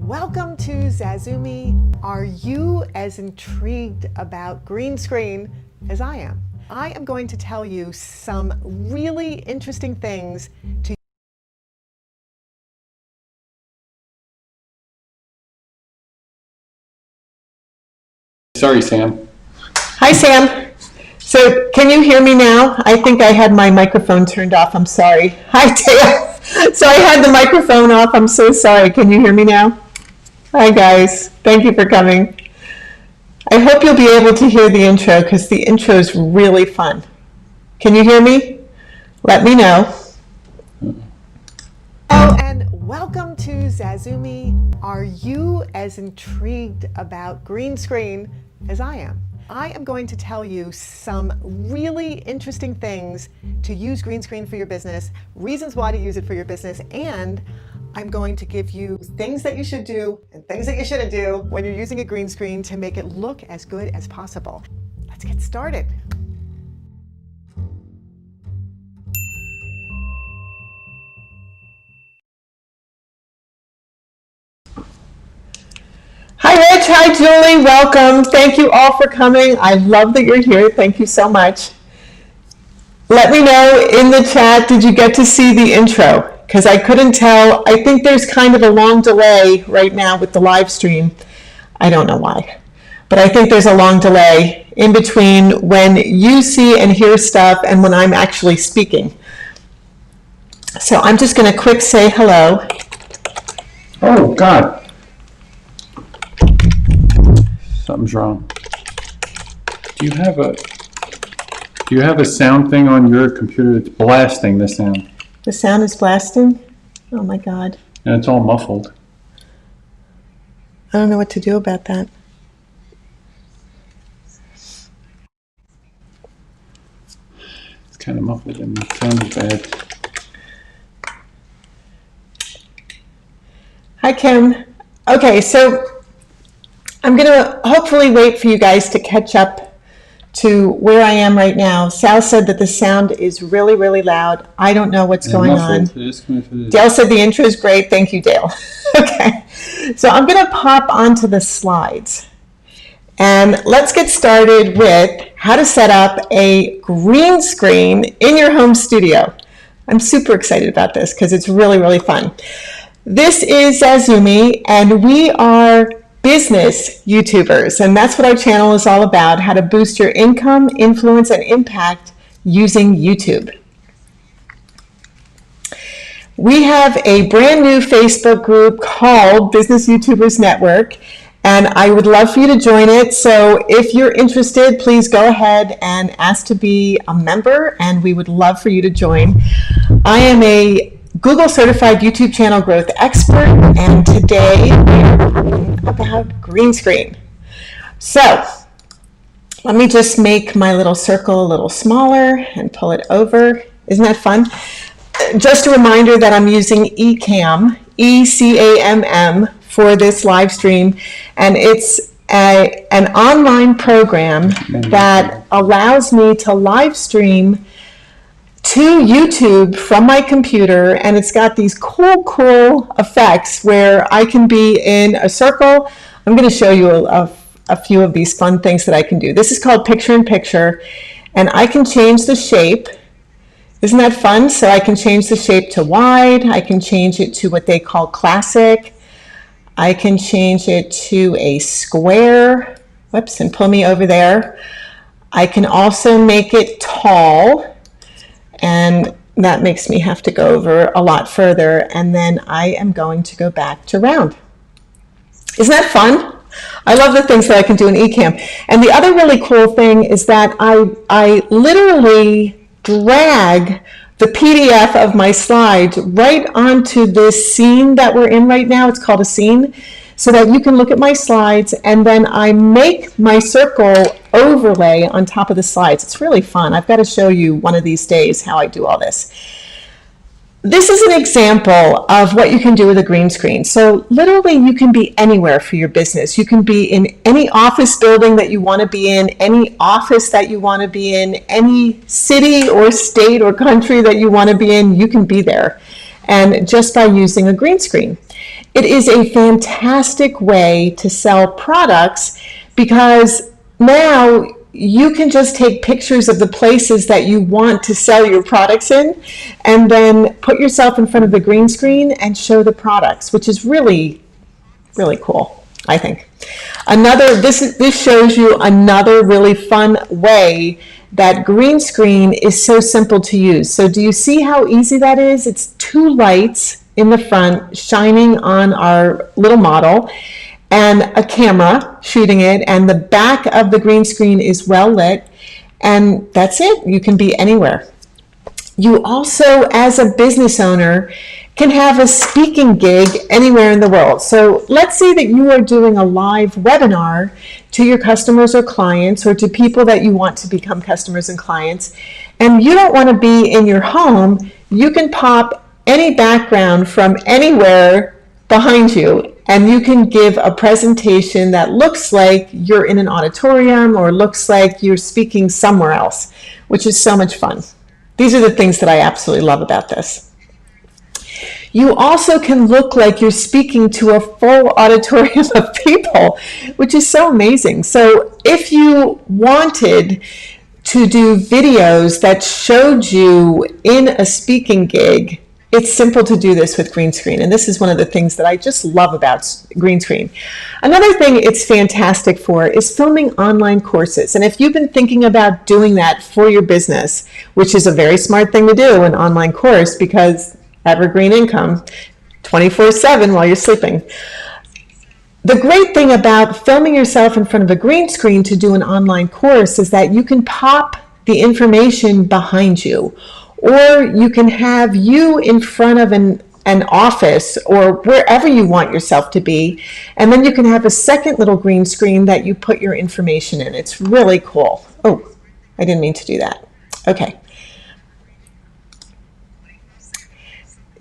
Welcome to Zazumi. Are you as intrigued about green screen as I am? I am going to tell you some really interesting things to Sorry, Sam. Hi, Sam. So can you hear me now? I think I had my microphone turned off. I'm sorry. Hi, Dale. So I had the microphone off. I'm so sorry. Can you hear me now? Hi, guys. Thank you for coming. I hope you'll be able to hear the intro because the intro is really fun. Can you hear me? Let me know. Oh, and welcome to Zazumi. Are you as intrigued about green screen as I am? I am going to tell you some really interesting things to use green screen for your business, reasons why to use it for your business, and I'm going to give you things that you should do and things that you shouldn't do when you're using a green screen to make it look as good as possible. Let's get started. Hi, Rich. Hi, Julie. Welcome. Thank you all for coming. I love that you're here. Thank you so much. Let me know in the chat, did you get to see the intro? Because I couldn't tell. I think there's kind of a long delay right now with the live stream. I don't know why, but I think there's a long delay in between when you see and hear stuff and when I'm actually speaking. So I'm just going to quick say hello. Oh, God. Something's wrong. Do you have a sound thing on your computer that's blasting the sound? The sound is blasting? Oh my God. And it's all muffled. I don't know what to do about that. It's kind of muffled and it sounds bad. Hi, Kim. Okay, so I'm going to hopefully wait for you guys to catch up to where I am right now. Sal said that the sound is really, really loud. I don't know what's going on. Dale said the intro is great. Thank you, Dale. Okay, so I'm going to pop onto the slides. And let's get started with how to set up a green screen in your home studio. I'm super excited about this because it's really, really fun. This is Zazumi, and we are business YouTubers, and that's what our channel is all about, how to boost your income, influence, and impact using YouTube. We have a brand new Facebook group called Business YouTubers Network, and I would love for you to join it. So if you're interested, please go ahead and ask to be a member, and we would love for you to join. I am a Google certified YouTube channel growth expert, and today we're talking about green screen. So let me just make my little circle a little smaller and pull it over. Isn't that fun? Just a reminder that I'm using eCam, E-C-A-M-M, for this live stream, and it's an online program that allows me to live stream to YouTube from my computer, and it's got these cool effects where I can be in a circle. I'm going to show you a few of these fun things that I can do. This is called picture-in-picture, and I can change the shape. Isn't that fun? So I can change the shape to wide. I can change it to what they call classic. I can change it to a square. Whoops, and pull me over there. I can also make it tall, and that makes me have to go over a lot further, and then I am going to go back to round. Isn't that fun? I love the things that I can do in eCam. And the other really cool thing is that I literally drag the PDF of my slides right onto this scene that we're in right now. It's called a scene, so that you can look at my slides, and then I make my circle overlay on top of the slides. It's really fun. I've got to show you one of these days how I do all this. This is an example of what you can do with a green screen. So literally you can be anywhere for your business. You can be in any office building that you want to be in, any office that you want to be in, any city or state or country that you want to be in, you can be there. And just by using a green screen. It is a fantastic way to sell products because now you can just take pictures of the places that you want to sell your products in and then put yourself in front of the green screen and show the products, which is really, really cool, I think. This shows you another really fun way that green screen is so simple to use. So do you see how easy that is? It's two lights in the front shining on our little model and a camera shooting it, and the back of the green screen is well lit, and that's it. You can be anywhere. You also, as a business owner, can have a speaking gig anywhere in the world. So let's say that you are doing a live webinar to your customers or clients, or to people that you want to become customers and clients, and you don't want to be in your home. You can pop any background from anywhere behind you, and you can give a presentation that looks like you're in an auditorium or looks like you're speaking somewhere else, which is so much fun. These are the things that I absolutely love about this. You also can look like you're speaking to a full auditorium of people, which is so amazing. So if you wanted to do videos that showed you in a speaking gig, it's simple to do this with green screen, and this is one of the things that I just love about green screen. Another thing it's fantastic for is filming online courses, and if you've been thinking about doing that for your business, which is a very smart thing to do, an online course, because evergreen income 24/7 while you're sleeping. The great thing about filming yourself in front of a green screen to do an online course is that you can pop the information behind you, or you can have you in front of an office or wherever you want yourself to be, and then you can have a second little green screen that you put your information in. It's really cool. Oh, I didn't mean to do that. Okay.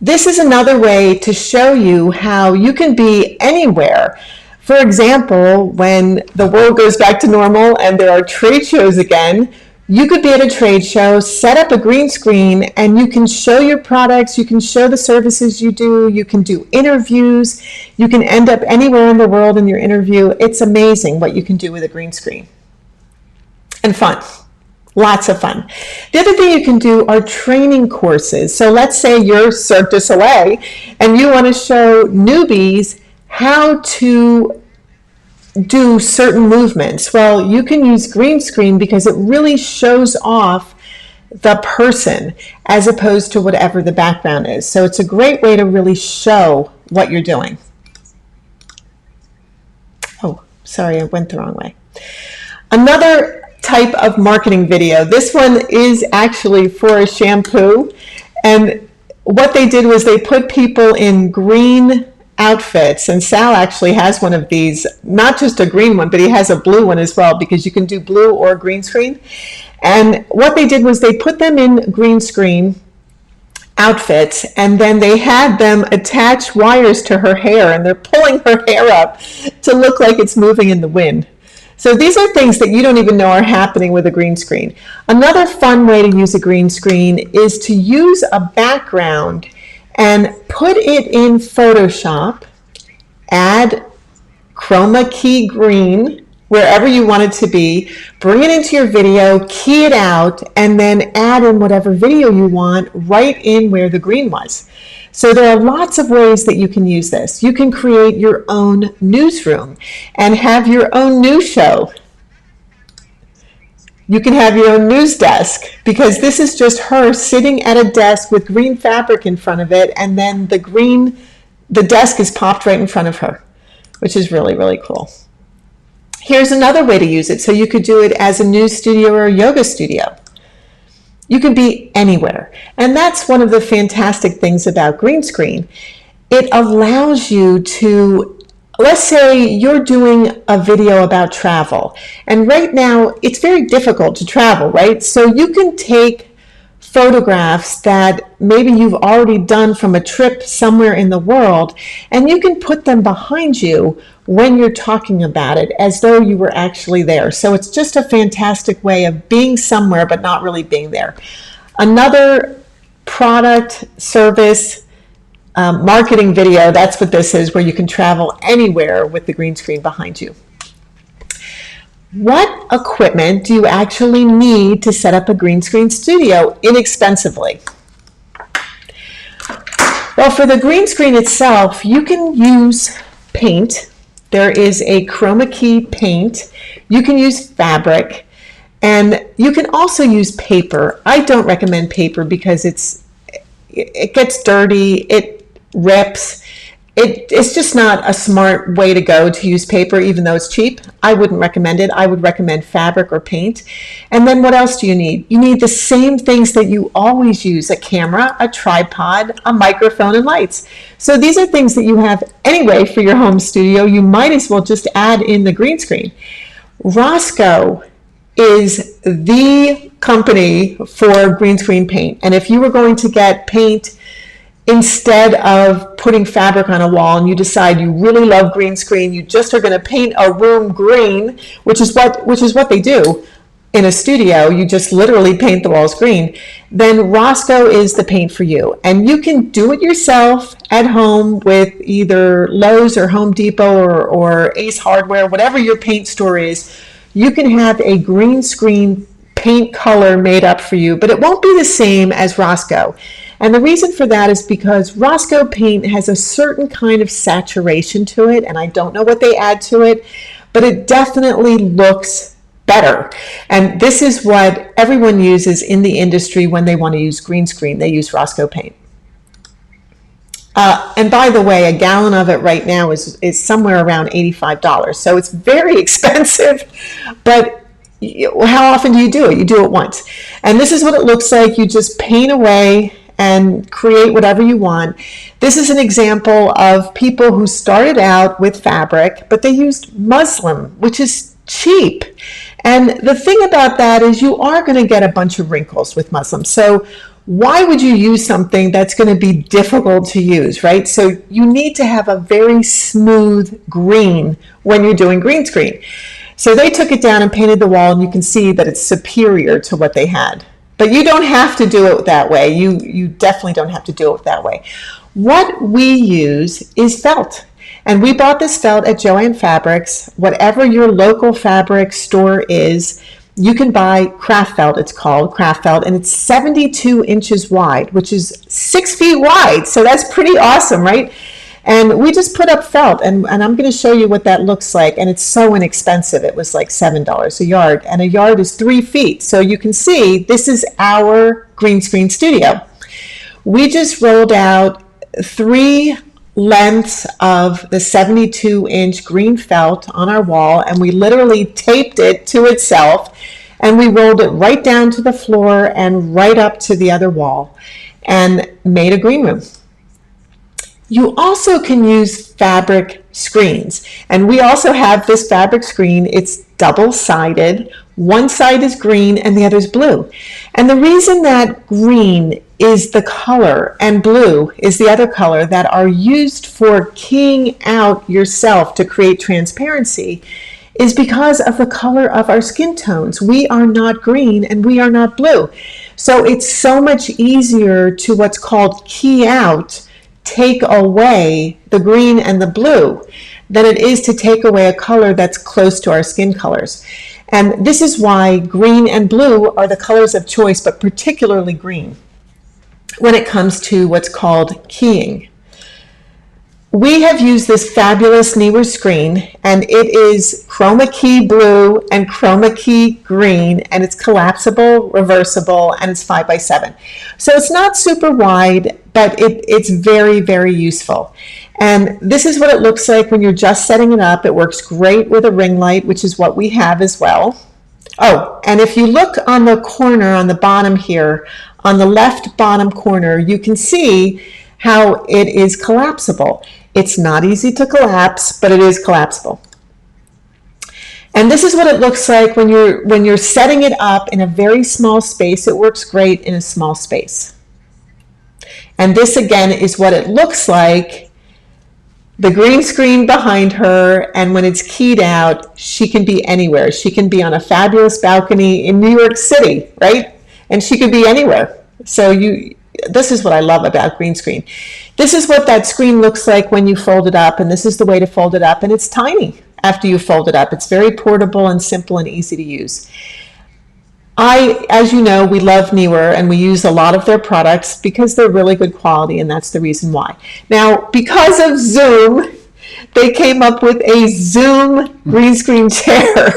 This is another way to show you how you can be anywhere. For example, when the world goes back to normal and there are trade shows again, you could be at a trade show, set up a green screen, and you can show your products, you can show the services you do, you can do interviews, you can end up anywhere in the world in your interview. It's amazing what you can do with a green screen. And fun. Lots of fun. The other thing you can do are training courses. So let's say you're Cirque du Soleil and you want to show newbies how to do certain movements. Well, you can use green screen because it really shows off the person as opposed to whatever the background is. So it's a great way to really show what you're doing. Oh, sorry, I went the wrong way. Another type of marketing video. This one is actually for a shampoo, and what they did was they put people in green outfits, and Sal actually has one of these, not just a green one, but he has a blue one as well, because you can do blue or green screen. And what they did was they put them in green screen outfits, and then they had them attach wires to her hair, and they're pulling her hair up to look like it's moving in the wind. So these are things that you don't even know are happening with a green screen. Another fun way to use a green screen is to use a background and put it in Photoshop, add Chroma-key green wherever you want it to be, bring it into your video, key it out, and then add in whatever video you want right in where the green was. So there are lots of ways that you can use this. You can create your own newsroom and have your own news show. You can have your own news desk, because this is just her sitting at a desk with green fabric in front of it, and then the desk is popped right in front of her, which is really, really cool. Here's another way to use it. So you could do it as a news studio or a yoga studio. You can be anywhere. And that's one of the fantastic things about green screen. It allows you to, let's say you're doing a video about travel. And right now it's very difficult to travel, right? So you can take photographs that maybe you've already done from a trip somewhere in the world, and you can put them behind you when you're talking about it as though you were actually there. So it's just a fantastic way of being somewhere but not really being there. Another product, service, marketing video, that's what this is, where you can travel anywhere with the green screen behind you. What equipment do you actually need to set up a green screen studio inexpensively? Well, for the green screen itself, you can use paint. There is a Chroma-key paint. You can use fabric, and you can also use paper. I don't recommend paper because it gets dirty, it rips. It's just not a smart way to go to use paper, even though it's cheap. I wouldn't recommend it. I would recommend fabric or paint. And then what else do you need? You need the same things that you always use: a camera, a tripod, a microphone, and lights. So these are things that you have anyway for your home studio. You might as well just add in the green screen. Rosco is the company for green screen paint. And if you were going to get paint instead of putting fabric on a wall, and you decide you really love green screen, you just are going to paint a room green, which is what they do in a studio. You just literally paint the walls green. Then Rosco is the paint for you, and you can do it yourself at home with either Lowe's or Home Depot or Ace Hardware, whatever your paint store is. You can have a green screen paint color made up for you, but it won't be the same as Rosco. And the reason for that is because Rosco paint has a certain kind of saturation to it, and I don't know what they add to it, but it definitely looks better. And this is what everyone uses in the industry when they want to use green screen. They use Rosco paint. And by the way, a gallon of it right now is somewhere around $85. So it's very expensive, but how often do you do it? You do it once. And this is what it looks like. You just paint away and create whatever you want. This is an example of people who started out with fabric, but they used muslin, which is cheap. And the thing about that is you are going to get a bunch of wrinkles with muslin. So why would you use something that's going to be difficult to use, right? So you need to have a very smooth green when you're doing green screen. So they took it down and painted the wall, and you can see that it's superior to what they had. But you don't have to do it that way. You definitely don't have to do it that way. What we use is felt. And we bought this felt at Joann Fabrics. Whatever your local fabric store is, you can buy craft felt. It's called craft felt, and it's 72 inches wide, which is 6 feet wide. So that's pretty awesome, right? And we just put up felt, and I'm going to show you what that looks like. And it's so inexpensive. It was like $7 a yard, and a yard is 3 feet. So you can see this is our green screen studio. We just rolled out 3 lengths of the 72-inch green felt on our wall, and we literally taped it to itself, and we rolled it right down to the floor and right up to the other wall and made a green room. You also can use fabric screens, and we also have this fabric screen. It's double-sided. One side is green and the other is blue. And the reason that green is the color and blue is the other color that are used for keying out yourself to create transparency is because of the color of our skin tones. We are not green and we are not blue. So it's so much easier to what's called key out, take away the green and the blue, than it is to take away a color that's close to our skin colors. And this is why green and blue are the colors of choice, but particularly green when it comes to what's called keying. We have used this fabulous Neewer screen, and it is Chroma-key blue and Chroma-key green, and it's collapsible, reversible, and it's 5x7. So it's not super wide, but it's very, very useful. And this is what it looks like when you're just setting it up. It works great with a ring light, which is what we have as well. Oh, and if you look on the corner on the bottom here, on the left bottom corner, you can see how it is collapsible. It's not easy to collapse, but it is collapsible. And this is what it looks like when you're setting it up in a very small space. It works great in a small space. And this again is what it looks like, the green screen behind her, and when it's keyed out, she can be anywhere. She can be on a fabulous balcony in New York City, right? And she could be anywhere. So this is what I love about green screen. This is what that screen looks like when you fold it up, and this is the way to fold it up, and it's tiny after you fold it up. It's very portable and simple and easy to use. As you know, we love Neewer, and we use a lot of their products because they're really good quality, and that's the reason why. Now, because of Zoom, they came up with a Zoom green screen chair,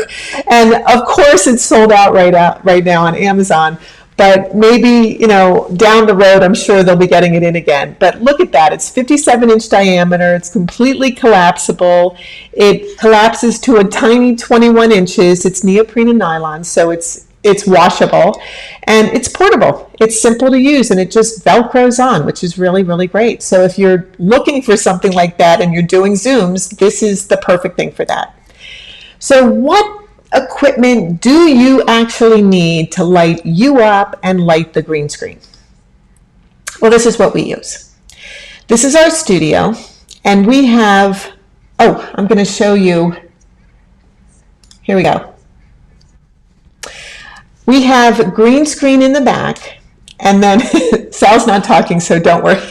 and of course it's sold out right now on Amazon. But maybe, down the road, I'm sure they'll be getting it in again. But look at that. It's 57-inch diameter. It's completely collapsible. It collapses to a tiny 21 inches. It's neoprene and nylon, so it's washable. And it's portable. It's simple to use, and it just Velcros on, which is really, really great. So if you're looking for something like that and you're doing Zooms, this is the perfect thing for that. So what equipment do you actually need to light you up and light the green screen? Well, this is what we use. This is our studio, and we have, I'm going to show you. Here we go. We have green screen in the back, and then Sal's not talking, so don't worry.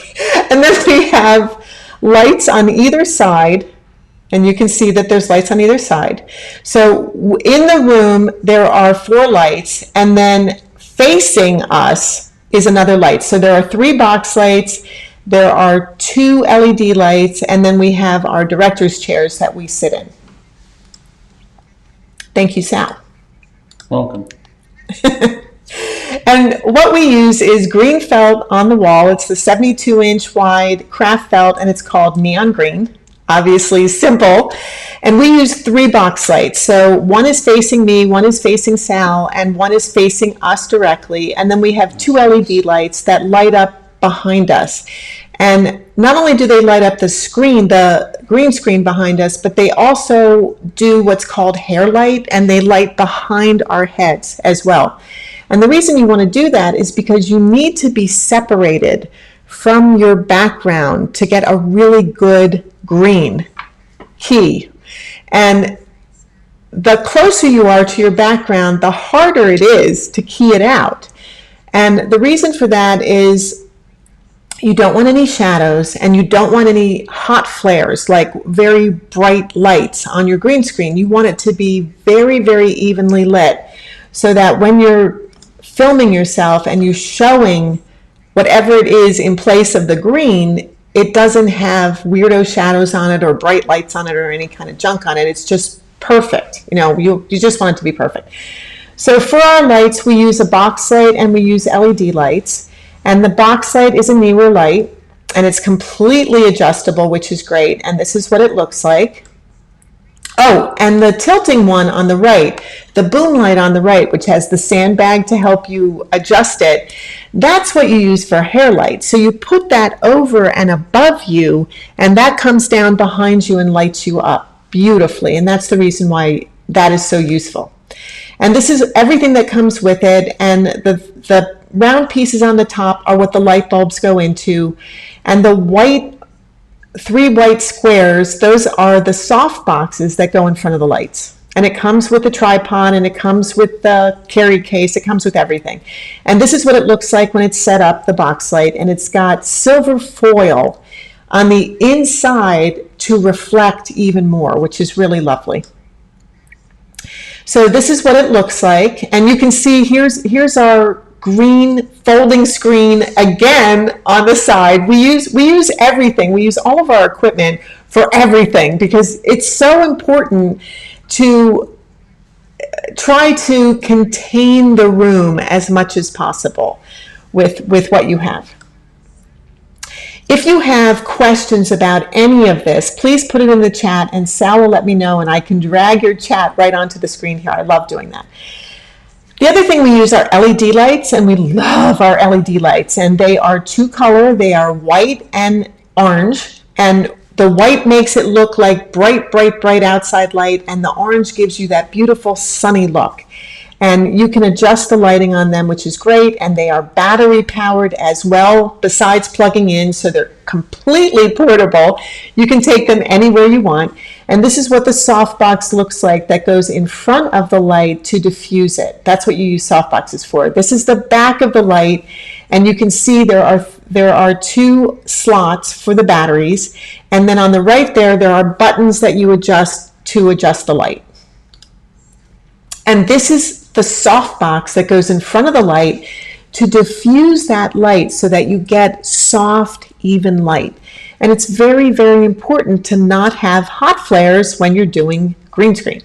And then we have lights on either side. And you can see that there's lights on either side. So in the room, there are 4 lights, and then facing us is another light. So there are 3 box lights, there are 2 LED lights, and then we have our director's chairs that we sit in. Thank you, Sal. Welcome. And what we use is green felt on the wall. It's the 72-inch wide craft felt, and it's called neon green. Obviously simple. And we use 3 box lights. So one is facing me, one is facing Sal, and one is facing us directly. And then we have 2 LED lights that light up behind us. And not only do they light up the screen, the green screen behind us, but they also do what's called hair light, and they light behind our heads as well. And the reason you want to do that is because you need to be separated from your background to get a really good green key. And the closer you are to your background, the harder it is to key it out. And the reason for that is you don't want any shadows, and you don't want any hot flares, like very bright lights on your green screen. You want it to be very, very evenly lit, so that when you're filming yourself and you're showing whatever it is in place of the green, it doesn't have weirdo shadows on it or bright lights on it or any kind of junk on it. It's just perfect. You just want it to be perfect. So for our lights, we use a box light and we use LED lights. And the box light is a Neewer light, and it's completely adjustable, which is great. And this is what it looks like. Oh, and the tilting one on the right, the boom light on the right, which has the sandbag to help you adjust it, that's what you use for hair light. So you put that over and above you, and that comes down behind you and lights you up beautifully. And that's the reason why that is so useful. And this is everything that comes with it, and the round pieces on the top are what the light bulbs go into, and the 3 white squares, those are the soft boxes that go in front of the lights. And it comes with a tripod, and it comes with the carry case, it comes with everything. And this is what it looks like when it's set up, the box light, and it's got silver foil on the inside to reflect even more, which is really lovely. So this is what it looks like, and you can see here's our green folding screen again on the side. We use everything. We use all of our equipment for everything because it's so important to try to contain the room as much as possible with what you have. If you have questions about any of this, please put it in the chat, and Sal will let me know, and I can drag your chat right onto the screen here. I love doing that. The other thing we use are LED lights, and we love our LED lights, and they are 2 color. They are white and orange, and the white makes it look like bright, bright, bright outside light, and the orange gives you that beautiful sunny look. And you can adjust the lighting on them, which is great, and they are battery powered as well, besides plugging in, so they're completely portable. You can take them anywhere you want. And this is what the softbox looks like that goes in front of the light to diffuse it. That's what you use softboxes for. This is the back of the light, And you can see there are two slots for the batteries. And then on the right there are buttons that you adjust to adjust the light. And this is the softbox that goes in front of the light to diffuse that light so that you get soft, even light. And it's very, very important to not have hot flares when you're doing green screen.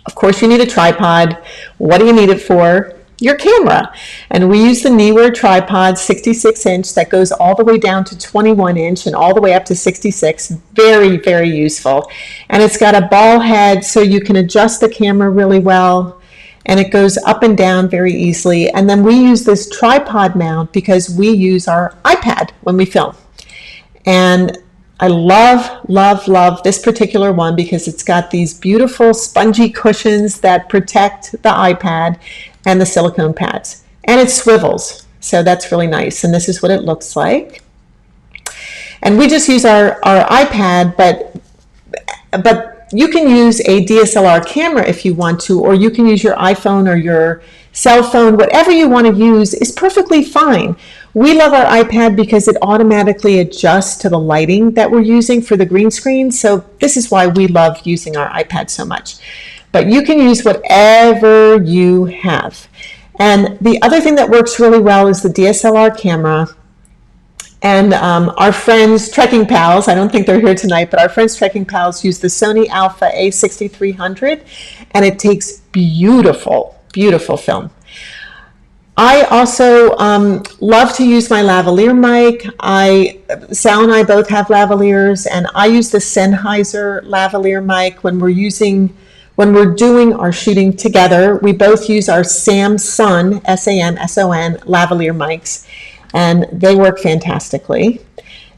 Of course, you need a tripod. What do you need it for? Your camera. And we use the Neewer tripod, 66-inch, that goes all the way down to 21-inch and all the way up to 66. Very, very useful. And it's got a ball head so you can adjust the camera really well. And it goes up and down very easily. And then we use this tripod mount because we use our iPad when we film. And I love, love, love this particular one because it's got these beautiful spongy cushions that protect the iPad and the silicone pads. And it swivels, so that's really nice. And this is what it looks like. And we just use our iPad, but you can use a DSLR camera if you want to, or you can use your iPhone or your cell phone. Whatever you want to use is perfectly fine. We love our iPad because it automatically adjusts to the lighting that we're using for the green screen. So this is why we love using our iPad so much. But you can use whatever you have. And the other thing that works really well is the DSLR camera. And our friends, Trekking Pals, I don't think they're here tonight, but our friends Trekking Pals use the Sony Alpha A6300, and it takes beautiful, beautiful film. I also love to use my lavalier mic. Sal and I both have lavaliers, and I use the Sennheiser lavalier mic when we're doing our shooting together. We both use our Samson, S-A-M-S-O-N, lavalier mics, and they work fantastically.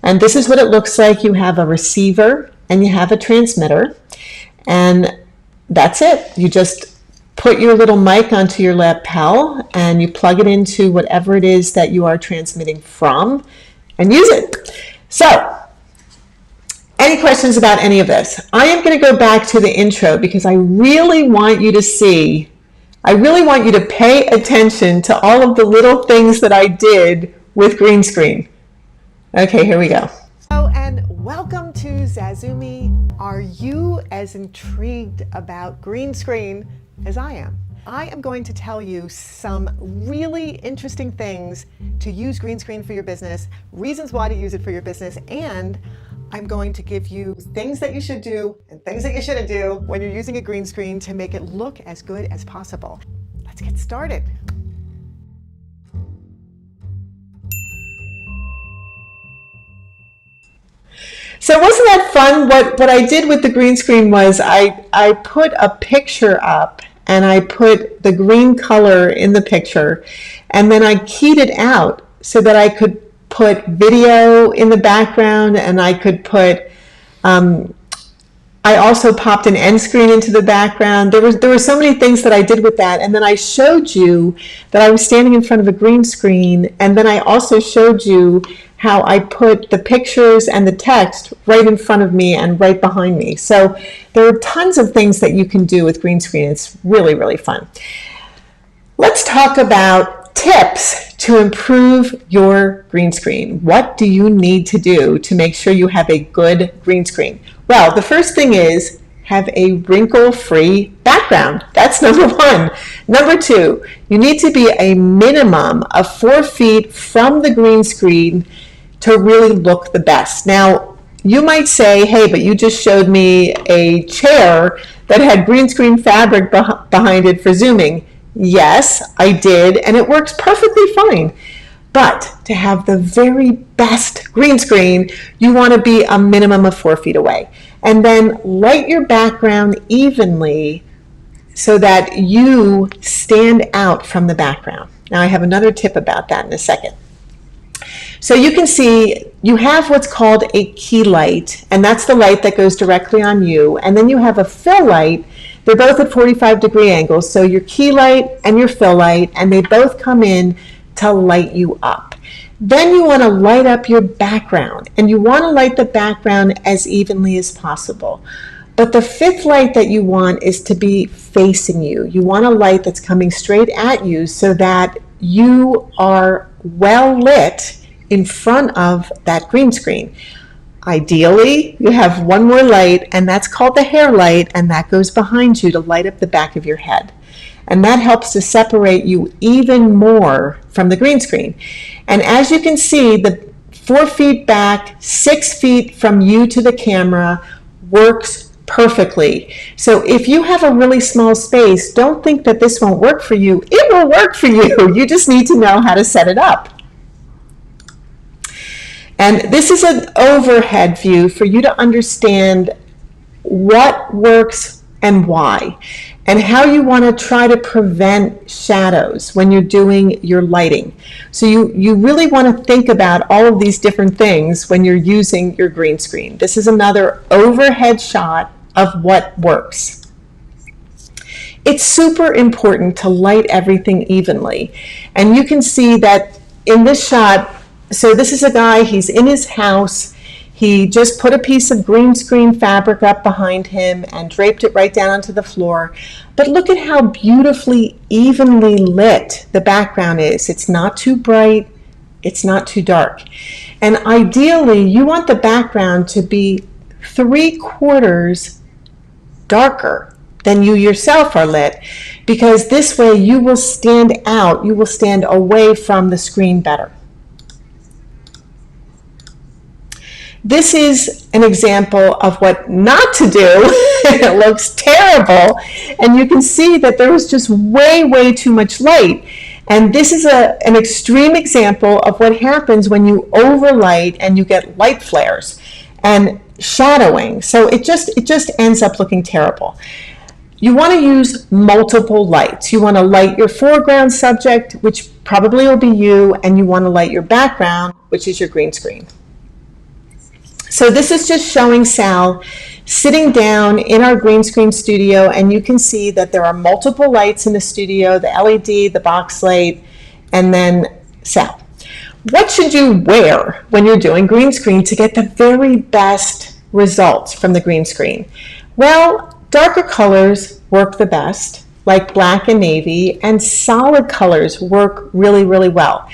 And this is what it looks like. You have a receiver and you have a transmitter, and that's it. You just put your little mic onto your lapel and you plug it into whatever it is that you are transmitting from and use it. So, any questions about any of this? I am going to go back to the intro because I really want you to see, I really want you to pay attention to all of the little things that I did with green screen. Okay, here we go. Hello and welcome to Zazumi. Are you as intrigued about green screen as I am? I am going to tell you some really interesting things to use green screen for your business, reasons why to use it for your business, and I'm going to give you things that you should do and things that you shouldn't do when you're using a green screen to make it look as good as possible. Let's get started. So wasn't that fun? What I did with the green screen was I put a picture up and I put the green color in the picture, and then I keyed it out so that I could put video in the background, and I could put, I also popped an end screen into the background. There were so many things that I did with that, and then I showed you that I was standing in front of a green screen, and then I also showed you how I put the pictures and the text right in front of me and right behind me. So there are tons of things that you can do with green screen. It's really, really fun. Let's talk about tips to improve your green screen. What do you need to do to make sure you have a good green screen? Well, the first thing is have a wrinkle-free background. That's number one. Number two, you need to be a minimum of 4 feet from the green screen to really look the best. Now, you might say, hey, but you just showed me a chair that had green screen fabric behind it for zooming. Yes, I did, and it works perfectly fine. But to have the very best green screen, you want to be a minimum of 4 feet away. And then light your background evenly so that you stand out from the background. Now, I have another tip about that in a second. So you can see you have what's called a key light, and that's the light that goes directly on you. And then you have a fill light. They're both at 45-degree angles. So your key light and your fill light, and they both come in to light you up. Then you want to light up your background, and you want to light the background as evenly as possible. But the fifth light that you want is to be facing you. You want a light that's coming straight at you so that you are well lit in front of that green screen. Ideally, you have one more light, and that's called the hair light, and that goes behind you to light up the back of your head. And that helps to separate you even more from the green screen. And as you can see, the 4 feet back, 6 feet from you to the camera works perfectly. So if you have a really small space, don't think that this won't work for you. It will work for you. You just need to know how to set it up. And this is an overhead view for you to understand what works and why, and how you want to try to prevent shadows when you're doing your lighting. So you really want to think about all of these different things when you're using your green screen. This is another overhead shot of what works. It's super important to light everything evenly. And you can see that in this shot, so this is a guy, he's in his house. He just put a piece of green screen fabric up behind him and draped it right down onto the floor. But look at how beautifully evenly lit the background is. It's not too bright, it's not too dark. And ideally, you want the background to be 3/4 darker than you yourself are lit, because this way you will stand out, you will stand away from the screen better. This is an example of what not to do. It looks terrible, and you can see that there was just way too much light. And this is an extreme example of what happens when you overlight and you get light flares and shadowing. So it just ends up looking terrible. You want to use multiple lights. You want to light your foreground subject, which probably will be you, and you want to light your background, which is your green screen. So this is just showing Sal sitting down in our green screen studio, and you can see that there are multiple lights in the studio, the LED, the box light, and then Sal. What should you wear when you're doing green screen to get the very best results from the green screen? Well, darker colors work the best, like black and navy, and solid colors work really well.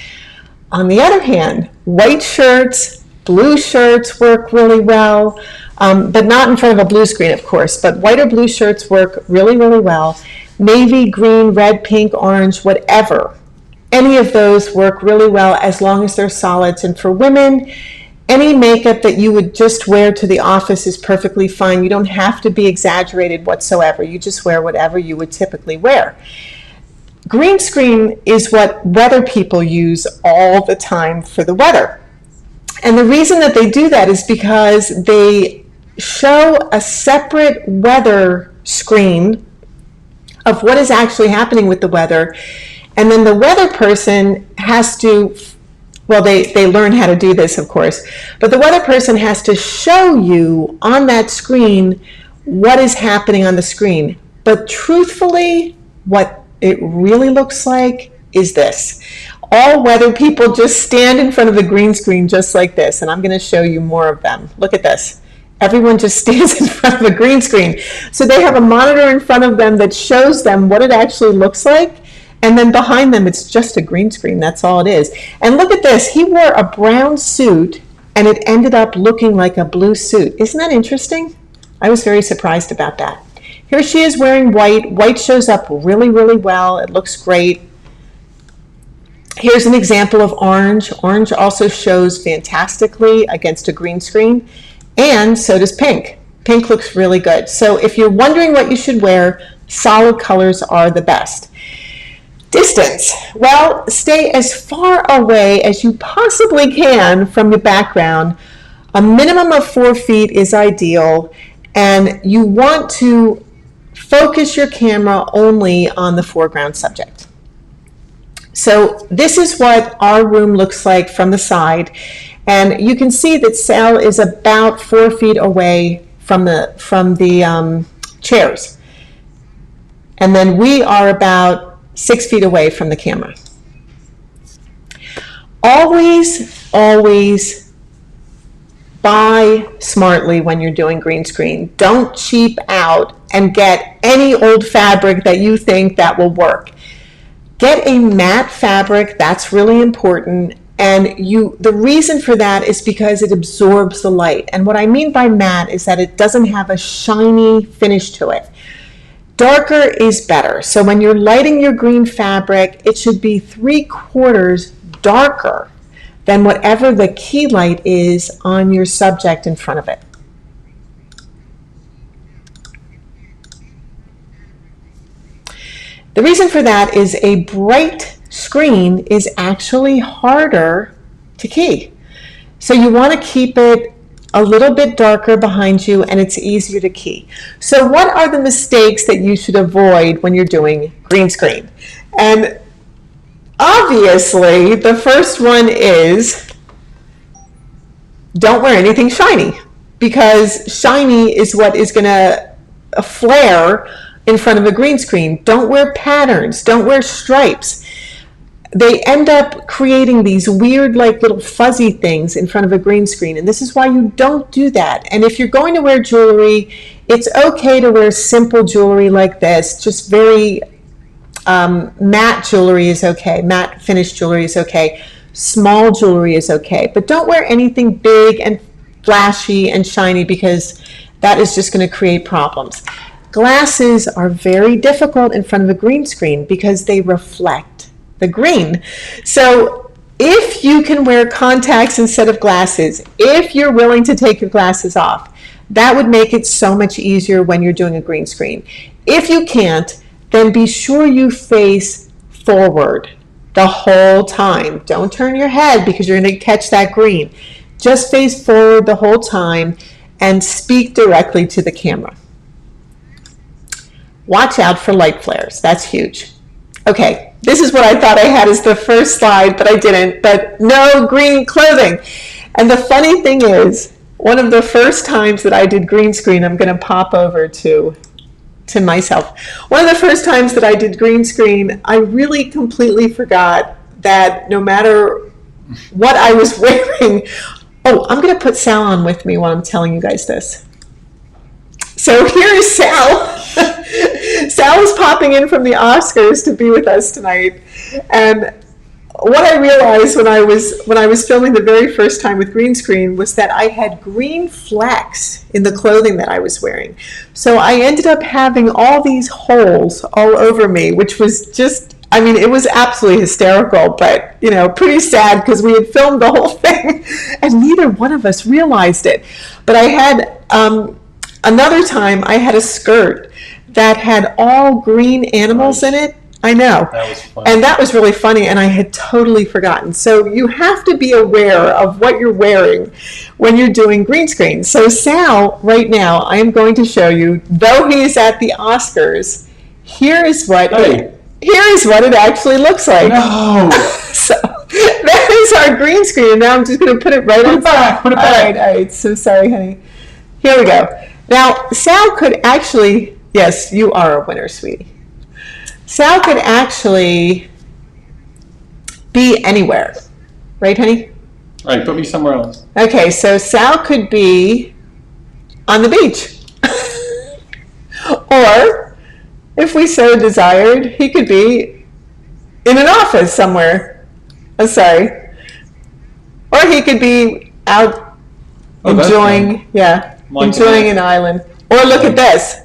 On the other hand, white shirts, blue shirts work really well, but not in front of a blue screen, of course, but white or blue shirts work really well. Navy, green, red, pink, orange, whatever. Any of those work really well as long as they're solids. And for women, any makeup that you would just wear to the office is perfectly fine. You don't have to be exaggerated whatsoever. You just wear whatever you would typically wear. Green screen is what weather people use all the time for the weather. And the reason that they do that is because they show a separate weather screen of what is actually happening with the weather. And then the weather person has to, well, they learn how to do this, of course, but the weather person has to show you on that screen what is happening on the screen. But truthfully, what it really looks like is this. All weather people just stand in front of the green screen just like this, and I'm going to show you more of them. Look at this. Everyone just stands in front of a green screen. So they have a monitor in front of them that shows them what it actually looks like, and then behind them it's just a green screen. That's all it is. And look at this. He wore a brown suit, and it ended up looking like a blue suit. Isn't that interesting? I was very surprised about that. Here she is wearing white. White shows up really well. It looks great. Here's an example of orange. Orange also shows fantastically against a green screen, and so does pink. Pink looks really good. So if you're wondering what you should wear, solid colors are the best. Distance. Well, stay as far away as you possibly can from the background. A minimum of 4 feet is ideal, and you want to focus your camera only on the foreground subject. So this is what our room looks like from the side, and you can see that Sal is about 4 feet away from the chairs, and then we are about 6 feet away from the camera. Always buy smartly when you're doing green screen. Don't cheap out and get any old fabric that you think that will work. Get a matte fabric, that's really important. And the reason for that is because it absorbs the light. And what I mean by matte is that it doesn't have a shiny finish to it. Darker is better. So when you're lighting your green fabric, it should be 3/4 darker than whatever the key light is on your subject in front of it. The reason for that is a bright screen is actually harder to key. So you want to keep it a little bit darker behind you, and it's easier to key. So what are the mistakes that you should avoid when you're doing green screen? And obviously the first one is don't wear anything shiny, because shiny is what is going to flare in front of a green screen. Don't wear patterns, don't wear stripes. They end up creating these weird, like little fuzzy things in front of a green screen, and this is why you don't do that. And if you're going to wear jewelry, it's okay to wear simple jewelry like this. Just very matte jewelry is okay, matte finished jewelry is okay, small jewelry is okay, but don't wear anything big and flashy and shiny, because that is just going to create problems. Glasses are very difficult in front of a green screen because they reflect the green. So if you can wear contacts instead of glasses, if you're willing to take your glasses off, that would make it so much easier when you're doing a green screen. If you can't, then be sure you face forward the whole time. Don't turn your head because you're going to catch that green. Just face forward the whole time and speak directly to the camera. Watch out for light flares. That's huge. Okay, this is what I thought I had as the first slide, but I didn't. But no green clothing. And the funny thing is, one of the first times that I did green screen, I'm going to pop over to myself. One of the first times that I did green screen, I really completely forgot that no matter what I was wearing, oh, I'm going to put Sal on with me while I'm telling you guys this. So here is Sal. Sal is popping in from the Oscars to be with us tonight. And what I realized when I was filming the very first time with green screen was that I had green flecks in the clothing that I was wearing. So I ended up having all these holes all over me, which was just, I mean, it was absolutely hysterical, but, you know, pretty sad because we had filmed the whole thing and neither one of us realized it. But I had, another time I had a skirt that had all green animals in it. I know. That was fun. And that was really funny, and I had totally forgotten. So you have to be aware of what you're wearing when you're doing green screen. So Sal, right now, I am going to show you, though he is at the Oscars, here is what it actually looks like. No! So that is our green screen, and now I'm just going to put it right on. Put it back. All right. So sorry, honey. Here we go. Now, Sal could actually, yes, you are a winner, sweetie. Sal could actually be anywhere, right, honey? All right, put me somewhere else. Okay, so Sal could be on the beach. Or, if we so desired, he could be in an office somewhere. Oh, sorry. Or he could be out enjoying, enjoying an island. Or look at this.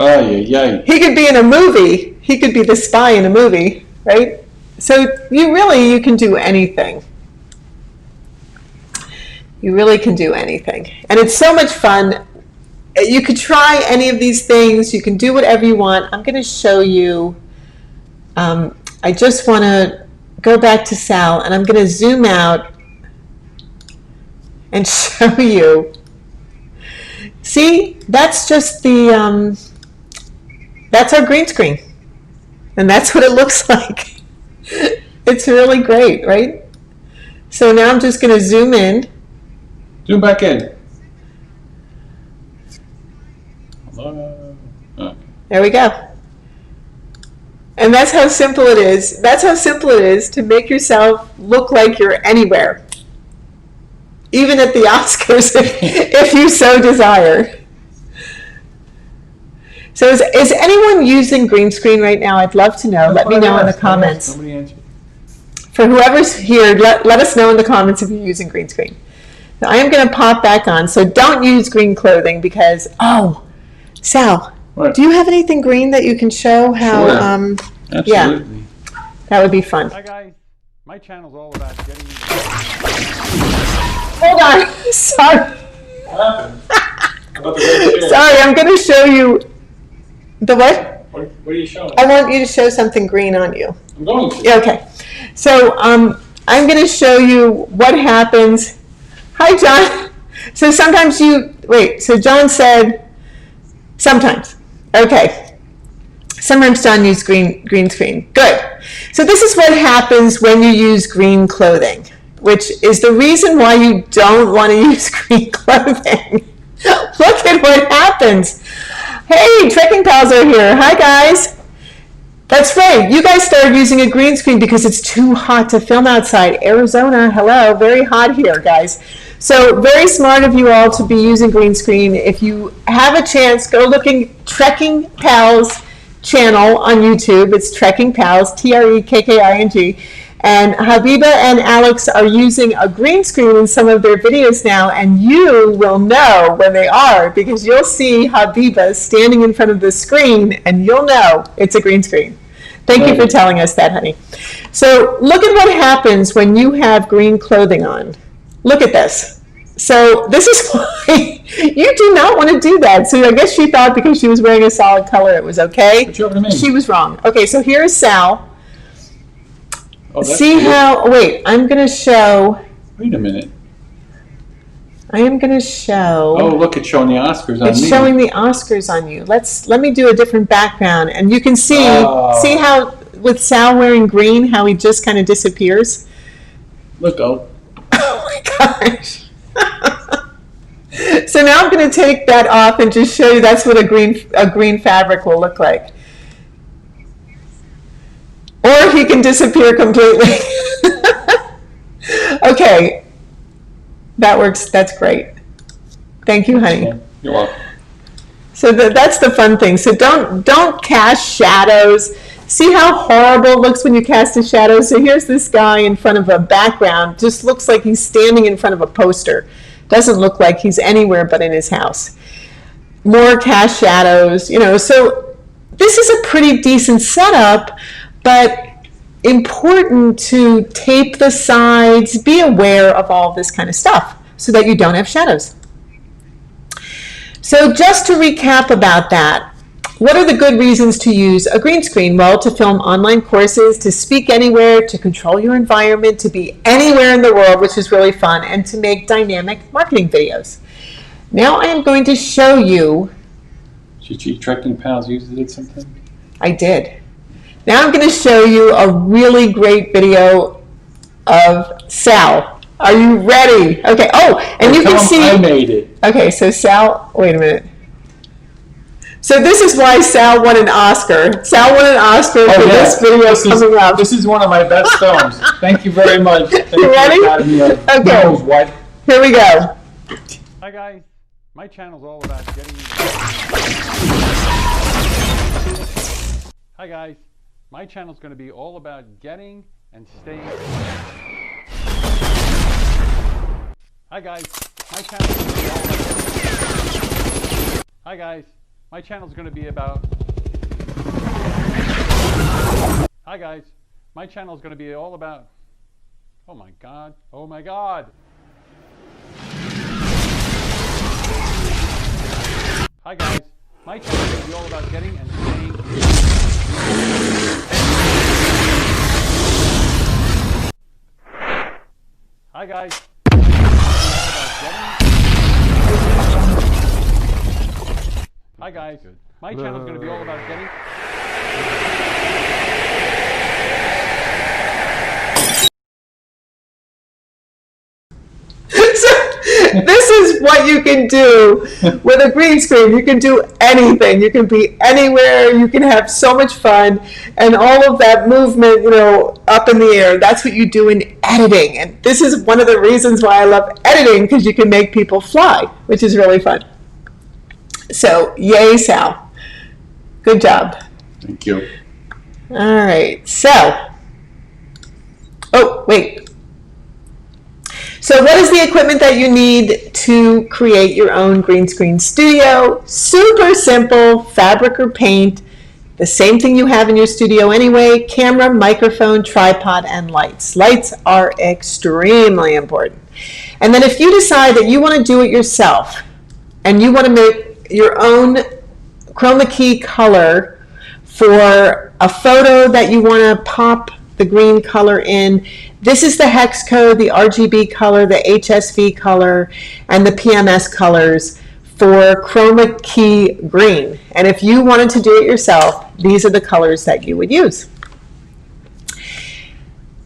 Oh, yeah. He could be in a movie. He could be the spy in a movie, right? So you can do anything. You really can do anything. And it's so much fun. You could try any of these things. You can do whatever you want. I'm going to show you. I just want to go back to Sal, and I'm going to zoom out and show you. See, that's just the... that's our green screen, and that's what it looks like. It's really great, right? So now I'm just going to zoom in. Zoom back in. Okay. There we go. And that's how simple it is. That's how simple it is to make yourself look like you're anywhere, even at the Oscars, if you so desire. So is anyone using green screen right now? I'd love to know. Let me know in the comments. Nobody answered. For whoever's here, let us know in the comments if you're using green screen. Now, I am going to pop back on. So don't use green clothing because, oh, Sal, What? do you have anything green that you can show how, Sure. yeah, Absolutely. that would be fun. Hi guys, my channel's all about getting. Hold on, sorry. What happened? About the red chair. Sorry, I'm going to show you the what? What are you showing? I want you to show something green on you. I'm going to. Yeah, okay. So I'm going to show you what happens. Hi, John. So sometimes wait, so John said, sometimes. Okay. Sometimes John used green screen. Good. So this is what happens when you use green clothing, which is the reason why you don't want to use green clothing. Look at what happens. Hey, Trekking Pals are here. Hi, guys. That's right. You guys started using a green screen because it's too hot to film outside. Arizona, hello. Very hot here, guys. So very smart of you all to be using green screen. If you have a chance, go looking Trekking Pals channel on YouTube. It's Trekking Pals, Trekking. And Habiba and Alex are using a green screen in some of their videos now, and you will know when they are because you'll see Habiba standing in front of the screen and you'll know it's a green screen. Thank you for telling us that, honey. So look at what happens when you have green clothing on. Look at this. So this is why you do not want to do that. So I guess she thought because she was wearing a solid color it was okay. Put you over to me. She was wrong. Okay, so here's Sal. Oh, that's See weird. how, wait, I'm going to show, Wait a minute. I am going to show, Oh, look, it's showing the Oscars on it's me. showing the Oscars on you. Let me do a different background. And you can see, Oh. see how with Sal wearing green, how he just kind of disappears? Look, oh. Oh my gosh. So now I'm going to take that off and just show you that's what a green fabric will look like. Or he can disappear completely. Okay, that works. That's great. Thank you, honey. You're welcome. So that's the fun thing. So don't cast shadows. See how horrible it looks when you cast a shadow? So here's this guy in front of a background. Just looks like he's standing in front of a poster. Doesn't look like he's anywhere but in his house. More cast shadows, you know. So this is a pretty decent setup, but important to tape the sides, be aware of all this kind of stuff so that you don't have shadows. So just to recap about that, what are the good reasons to use a green screen? Well, to film online courses, to speak anywhere, to control your environment, to be anywhere in the world, which is really fun, and to make dynamic marketing videos. Now I am going to show you. Did Trekking Pals uses it something? I did. Now I'm going to show you a really great video of Sal. Are you ready? Okay. Oh, and you can see. I made it. Okay, so Sal, wait a minute. So this is why Sal won an Oscar. Sal won an Oscar for this video coming up. This is one of my best films. Thank you very much. Thank you, ready? Academy of Okay. Knows What. Here we go. Hi guys, my channel's all about getting. Hi guys, my channel's going to be all about getting and staying. Hi guys, my channel's going to be all about. Hi guys, my channel's going to be about. Hi guys, my channel's going to be all about. Oh my god! Oh my god! Hi guys, my channel is going to be all about getting and staying. Hi guys, hi guys, my channel is going to be all about getting. This is what you can do with a green screen. You can do anything. You can be anywhere. You can have so much fun. And all of that movement, you know, up in the air, that's what you do in editing. And this is one of the reasons why I love editing, because you can make people fly, which is really fun. So, yay, Sal. Good job. Thank you. All right, so, oh, wait. So what is the equipment that you need to create your own green screen studio? Super simple, fabric or paint, the same thing you have in your studio anyway, camera, microphone, tripod, and lights. Lights are extremely important. And then if you decide that you want to do it yourself and you want to make your own Chroma-key color for a photo that you want to pop the green color in, this is the hex code, the RGB color, the HSV color, and the PMS colors for Chroma-key green. And if you wanted to do it yourself, these are the colors that you would use.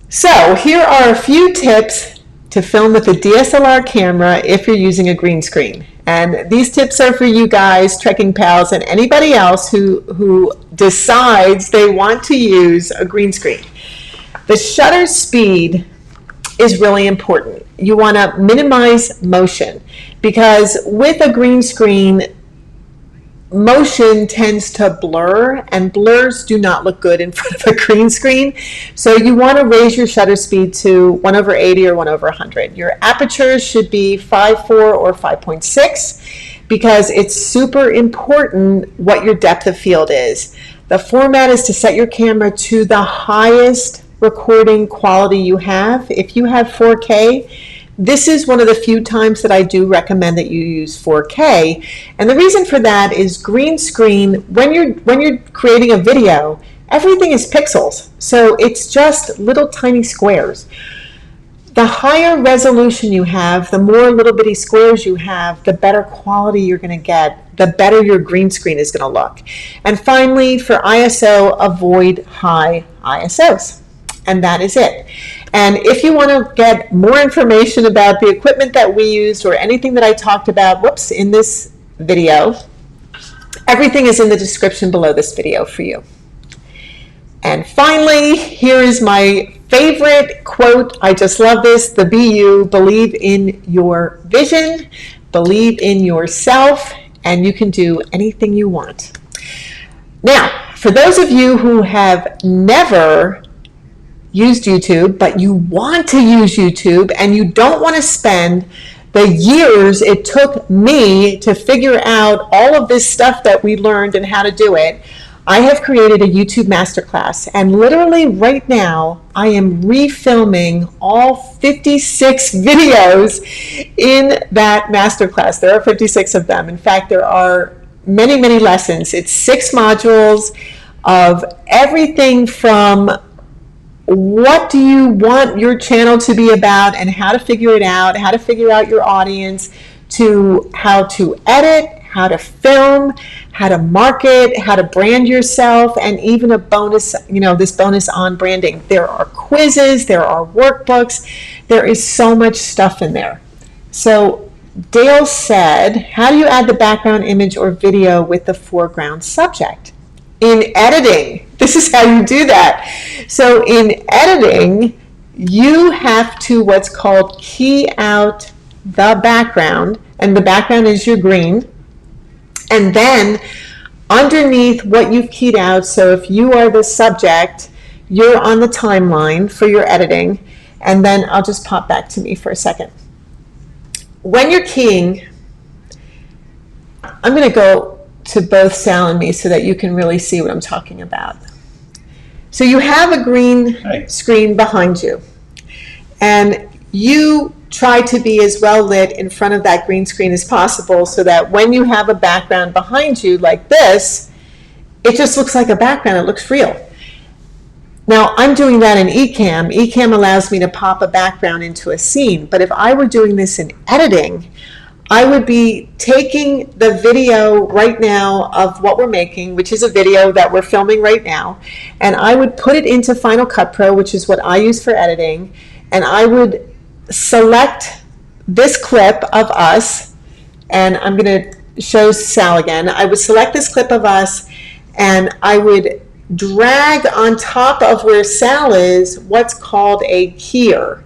So here are a few tips to film with a DSLR camera if you're using a green screen. And these tips are for you guys, trekking pals, and anybody else who decides they want to use a green screen. The shutter speed is really important. You want to minimize motion because with a green screen, motion tends to blur, and blurs do not look good in front of a green screen. So you want to raise your shutter speed to 1/80 or 1/100. Your aperture should be 5.4 or 5.6 because it's super important what your depth of field is. The format is to set your camera to the highest recording quality you have. If you have 4K, this is one of the few times that I do recommend that you use 4K. And the reason for that is green screen, when you're creating a video, everything is pixels. So it's just little tiny squares. The higher resolution you have, the more little bitty squares you have, the better quality you're going to get, the better your green screen is going to look. And finally, for ISO, avoid high ISOs. And that is it. And if you want to get more information about the equipment that we used or anything that I talked about, in this video, everything is in the description below this video for you. And finally, here is my favorite quote. I just love this. The BU, believe in your vision, believe in yourself, and you can do anything you want. Now, for those of you who have never used YouTube, but you want to use YouTube and you don't want to spend the years it took me to figure out all of this stuff that we learned and how to do it, I have created a YouTube masterclass. And literally right now, I am refilming all 56 videos in that masterclass. There are 56 of them. In fact, there are many, many lessons. It's 6 modules of everything from what do you want your channel to be about and how to figure it out, how to figure out your audience, to how to edit, how to film, how to market, how to brand yourself, and even a bonus, this bonus on branding. There are quizzes, there are workbooks, there is so much stuff in there. So Dale said, how do you add the background image or video with the foreground subject? In editing, this is how you do that. So in editing, you have to what's called key out the background, and the background is your green. And then underneath what you've keyed out, so if you are the subject, you're on the timeline for your editing. And then I'll just pop back to me for a second. When you're keying, I'm going to go to both Sal and me so that you can really see what I'm talking about. So you have a green screen behind you, and you try to be as well lit in front of that green screen as possible so that when you have a background behind you like this, it just looks like a background, it looks real. Now I'm doing that in Ecamm. Ecamm allows me to pop a background into a scene, but if I were doing this in editing, I would be taking the video right now of what we're making, which is a video that we're filming right now, and I would put it into Final Cut Pro, which is what I use for editing, and I would select this clip of us, and I'm going to show Sal again. I would select this clip of us, and I would drag on top of where Sal is what's called a keyer.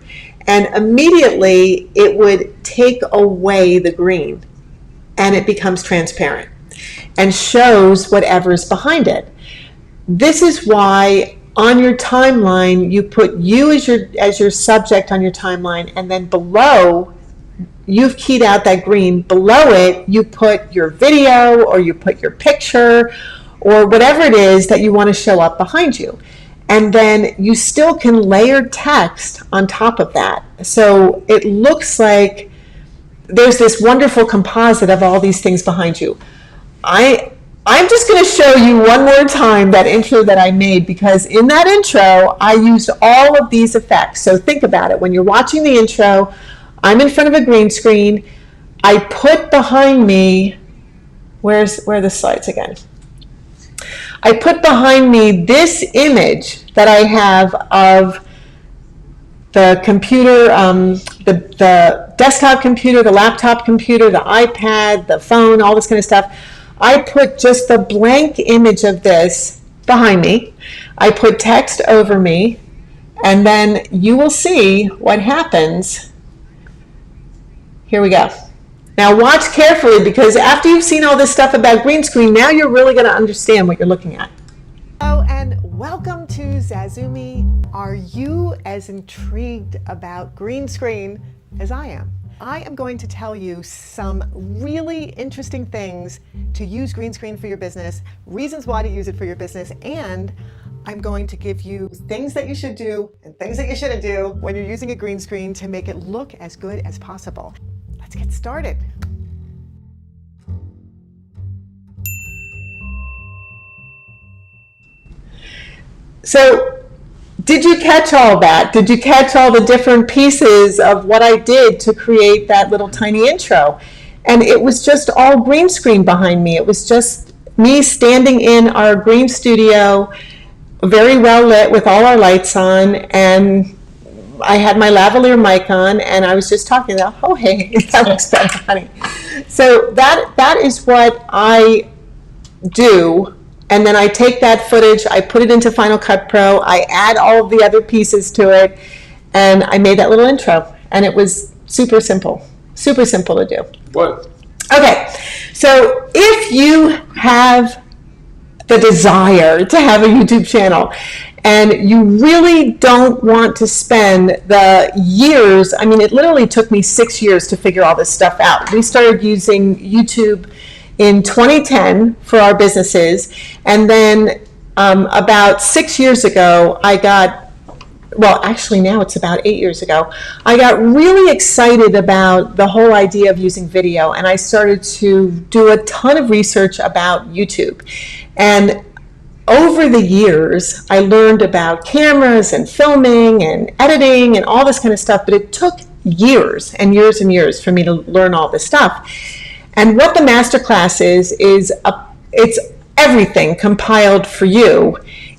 And immediately it would take away the green and it becomes transparent. and shows whatever's behind it. This is why on your timeline, you put you as your subject on your timeline, and then below, you've keyed out that green. Below it, you put your video or you put your picture or whatever it is that you want to show up behind you. And then you still can layer text on top of that. So it looks like there's this wonderful composite of all these things behind you. I'm just going to show you one more time that intro that I made, because in that intro, I used all of these effects. So think about it. When you're watching the intro, I'm in front of a green screen. I put behind me, where are the slides again? I put behind me this image that I have of the computer, the desktop computer, the laptop computer, the iPad, the phone, all this kind of stuff. I put just the blank image of this behind me. I put text over me, and then you will see what happens. Here we go. Now watch carefully, because after you've seen all this stuff about green screen, now you're really going to understand what you're looking at. Hello and welcome to Zazumi. Are you as intrigued about green screen as I am? I am going to tell you some really interesting things to use green screen for your business, reasons why to use it for your business, and I'm going to give you things that you should do and things that you shouldn't do when you're using a green screen to make it look as good as possible. Let's get started. So, did you catch all that? Did you catch all the different pieces of what I did to create that little tiny intro? And it was just all green screen behind me. It was just me standing in our green studio, very well lit with all our lights on, and I had my lavalier mic on, and I was just talking about, oh, hey, that looks better, honey. So that is what I do. And then I take that footage, I put it into Final Cut Pro, I add all of the other pieces to it, and I made that little intro. And it was super simple to do. What? Okay, so if you have the desire to have a YouTube channel and you really don't want to spend the years, I mean, it literally took me 6 years to figure all this stuff out. We started using YouTube in 2010 for our businesses, and then about 6 years ago, actually now it's about 8 years ago, I got really excited about the whole idea of using video, and I started to do a ton of research about YouTube. And over the years, I learned about cameras and filming and editing and all this kind of stuff, but it took years and years and years for me to learn all this stuff. And what the masterclass is it's everything compiled for you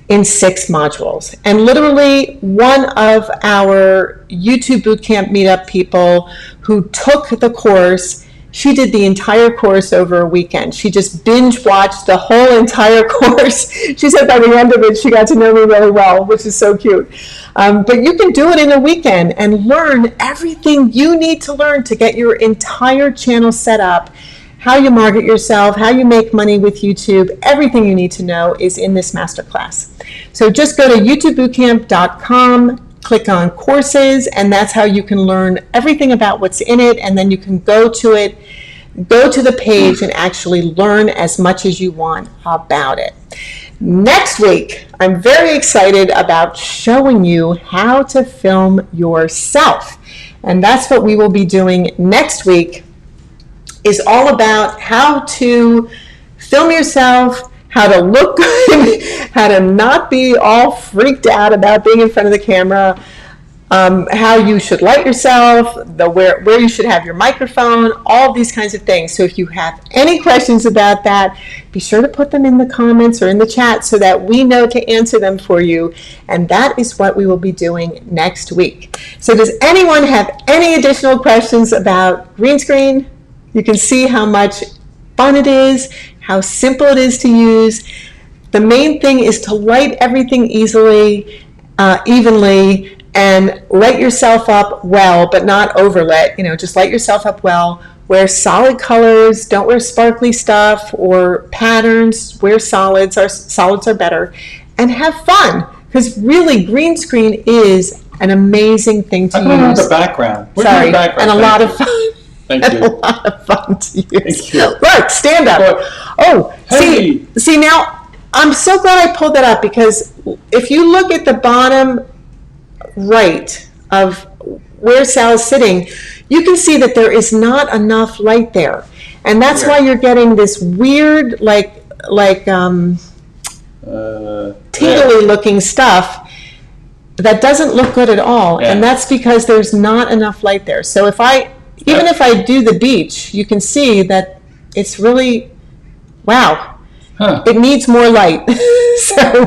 in 6 modules. And literally one of our YouTube Bootcamp Meetup people who took the course, she did the entire course over a weekend. She just binge watched the whole entire course. She said by the end of it, she got to know me really well, which is so cute. But you can do it in a weekend and learn everything you need to learn to get your entire channel set up, how you market yourself, how you make money with YouTube. Everything you need to know is in this masterclass. So just go to youtubebootcamp.com, click on courses, and that's how you can learn everything about what's in it, and then you can go to it, go to the page and actually learn as much as you want about it. Next week, I'm very excited about showing you how to film yourself. And that's what we will be doing next week, is all about how to film yourself, how to look good, how to not be all freaked out about being in front of the camera, how you should light yourself, where you should have your microphone, all these kinds of things. So if you have any questions about that, be sure to put them in the comments or in the chat so that we know to answer them for you. And that is what we will be doing next week. So does anyone have any additional questions about green screen? You can see how much fun it is, how simple it is to use. The main thing is to light everything evenly, and light yourself up well, but not overlit. Just light yourself up well Wear solid colors, don't wear sparkly stuff or patterns, wear solids, solids are better, and have fun, because really green screen is an amazing thing to I don't have use. the background. Where's Sorry, your background? and a lot of Thank you. fun. Thank And you. a lot of fun to use. Thank you. Look, stand up. Look. Oh, Hey. see now, I'm so glad I pulled that up, because if you look at the bottom right of where Sal's sitting, you can see that there is not enough light there. And that's why you're getting this weird, tingly looking stuff that doesn't look good at all. Yeah. And that's because there's not enough light there. So even if I do the beach, you can see that it's really, wow. Huh. It needs more light. So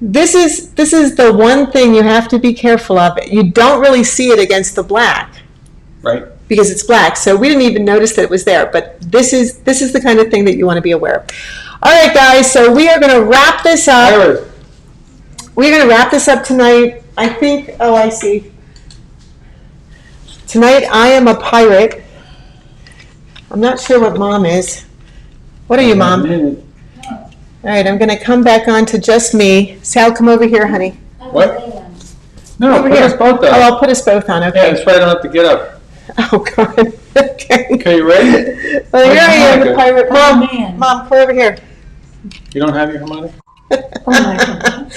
this is the one thing you have to be careful of. You don't really see it against the black Right. because it's black. So we didn't even notice that it was there. But this is the kind of thing that you want to be aware of. All right, guys. So we are going to wrap this up. Iris. We're going to wrap this up tonight. I think. Oh, I see. Tonight I am a pirate. I'm not sure what Mom is. What are you, Mom? All right, I'm going to come back on to just me. Sal, come over here, honey. What? No, Over put here. us both Oh, up. I'll put us both on, Yeah, okay. that's why I don't have to get up. Oh, God. Okay. Okay, you ready? Well, here I am, the harmonica? pirate. Oh, Mom, man. Mom, come over here. You don't have your harmonica? Oh my God.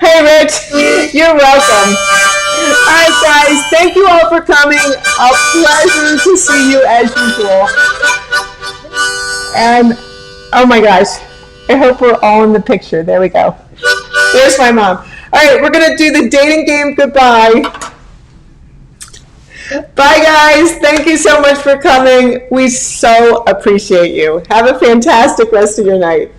Hey, Rich. You're welcome. All right, guys. Thank you all for coming. A pleasure to see you as usual. And, oh my gosh. I hope we're all in the picture. There we go. There's my mom. All right, we're going to do the dating game goodbye. Bye, guys. Thank you so much for coming. We so appreciate you. Have a fantastic rest of your night.